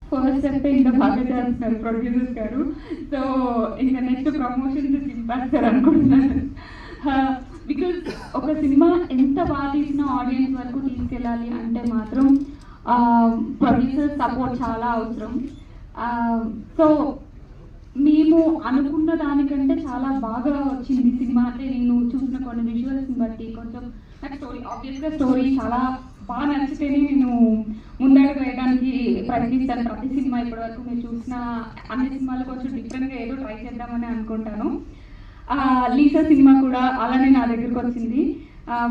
First step ఇంకా బాగా చేస్తున్నారు ప్రొడ్యూసర్స్ గారు. సో ఇంకా నెక్స్ట్ ప్రమోషన్స్ చింపేస్తారు అనుకుంటున్నాను. బికాజ్ ఒక సినిమా ఎంత బాగా తీసినా ఆడియన్స్ వరకు తీసుకెళ్ళాలి అంటే మాత్రం ప్రొడ్యూసర్ సపోర్ట్ చాలా అవసరం. సో మేము అనుకున్న దానికంటే చాలా బాగా వచ్చింది సినిమా. అంటే నేను చూసిన కొన్ని విజువల్స్ని బట్టి కొంచెం నాకు స్టోరీ ఆబ్వియస్గా స్టోరీ చాలా బాగా నచ్చితేనే నేను ముందడుగు వేయడానికి ప్రయత్నిస్తాను. ప్రతి సినిమా ఇప్పటివరకు మీరు చూసిన అన్ని సినిమాలు కొంచెం డిఫరెంట్గా ఏదో ట్రై చేద్దామని అనుకుంటాను. లీసా సినిమా కూడా అలానే నా దగ్గరకు వచ్చింది.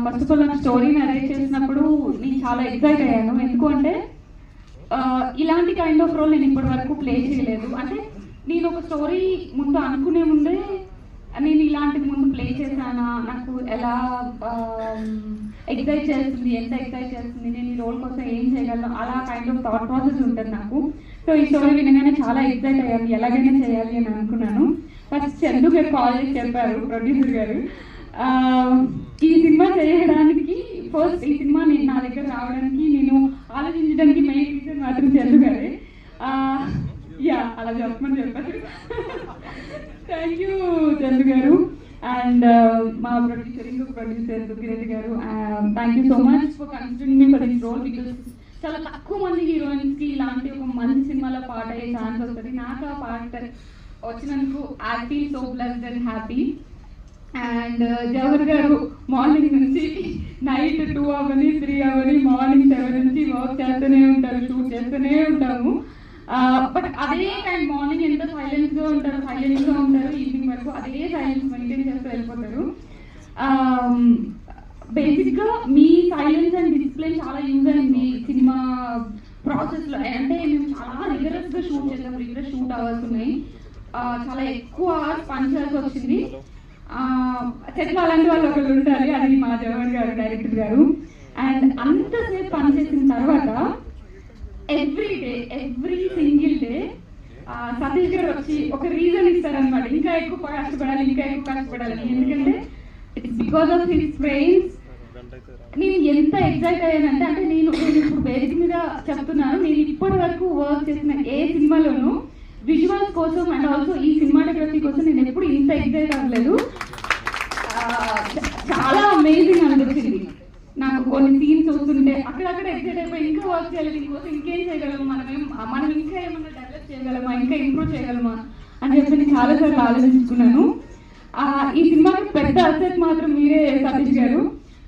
ఫస్ట్ ఆఫ్ ఆల్ నాకు స్టోరీ నరేట్ చేసినప్పుడు నేను చాలా ఎక్సైట్ అయ్యాను. ఎందుకు అంటే ఇలాంటి కైండ్ ఆఫ్ రోల్ నేను ఇప్పటి వరకు ప్లే చేయలేదు. అంటే నేను ఒక స్టోరీ ముందు అనుకునే ముందే నేను ఇలాంటి ముందు ప్లే చేశానా, నాకు ఎలా ఎక్సైట్ చేస్తుంది, ఎంత ఎక్సైట్ చేస్తుంది, నేను ఈ రోల్ కోసం ఏం చేయగలను, అలా కైండ్ ఆఫ్ థాట్ ప్రాసెస్ ఉంటుంది నాకు. సో ఈ స్టోరీ వినగానే చాలా ఎక్సైట్ అయ్యాను, ఎలాగైనా చేయాలి అని అనుకున్నాను. ఫస్ట్ చందు గారు కాల్ చేసి చెప్పారు, ప్రొడ్యూసర్ గారు, ఈ సినిమా చేయడానికి ఫస్ట్ ఈ సినిమా నేను నా దగ్గర రావడానికి నేను ఆలోచించడానికి మెయిన్ రీజన్ మాత్రం చందు గారే. అలా చెప్పమని చెప్పారు. థ్యాంక్ యూ చందు గారు. అండ్ మా ప్రొడ్యూసర్ దుర్గిరెడ్డి గారు, thank you so much for considering me for this role. Because చాలా తక్కువ మంది హీరోయిన్స్కి ఇలాంటి ఒక మంచి సినిమాలో పాట అయ్యే ఛాన్స్ వస్తుంది. నాకు ఆ పాట వచ్చినందుకు I feel so blessed and happy. And Jawahar గారు మార్నింగ్ నుంచి నైట్ 2 అవని 3 అవని మార్నింగ్ 7 నుంచి వర్క్ చేస్తూనే ఉంటారు, షూట్ చేస్తూనే ఉంటాము. బట్ అదే టైం మార్నింగ్ ఎంత సైలెంట్గా ఉంటారు ఈవినింగ్ వరకు అదే సైలెన్స్ మెయింటైన్ చేస్తూ వెళ్ళిపోతారు. బేసిక్గా మీ సైలెన్స్ అండ్ డిసిప్లిన్ చాలా యూజ్ అయింది సినిమా ప్రాసెస్లో. అంటే మేము చాలా రిగరస్గా షూట్ చేసాం, రిగరస్ షూట్ అవర్స్ ఉన్నాయి, చాలా ఎక్కువ అవర్స్ పని చేయాల్సి వచ్చింది. చెట్లు అలాంటి వాళ్ళు ఒకళ్ళు ఉండాలి, అది మా జవహర్ గారు డైరెక్టర్ గారు. అండ్ అంతసేపు పని చేసిన తర్వాత ఎవ్రీ సింగిల్ డే సతీష్ గారు వచ్చి ఒక రీజన్ ఇస్తారనమాట, ఇంకా ఎక్కువ కష్టపడాలి. ఎందుకంటే it's because of his friends. నేను ఎంత ఎక్సైట్ అయ్యానంటే, అంటే నేను ఇప్పుడు వేదిక మీద చెప్తున్నాను, నేను ఇప్పటి వరకు వర్క్ చేసిన ఏ సినిమాలోనూ విజువల్స్ కోసం అండ్ ఆల్సో ఈ సినిమాటోగ్రఫీ కోసం నేను ఎప్పుడు ఇంత ఎక్సైట్ అవ్వలేదు. చాలా అమేజింగ్ అనిపించింది నాకు. కొన్ని సీన్స్ చూస్తుంటే అక్కడక్కడ ఎక్సైట్ అయిపోయి ఇంకా వర్క్ చేయాలి, దీనికోసం ఇంకేం చేయగలము, మనం ఇంకా ఏమన్నా డెవలప్ చేయగలమా, ఇంకా ఇంప్రూవ్ చేయగలమా అని చెప్పి నేను చాలాసార్లు ఆలోచించుకున్నాను. ఈ సినిమాకి పెద్ద అసెట్ మాత్రం మీరే సతీష్ గారు.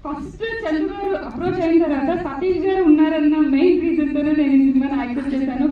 ఫస్ట్ చంద్ర గారు అప్రోచ్ అయిన తర్వాత సతీష్ గారు ఉన్నారన్న మెయిన్ రీజన్తోనే నేను ఈ సినిమాని యాక్సెప్ట్ చేశాను.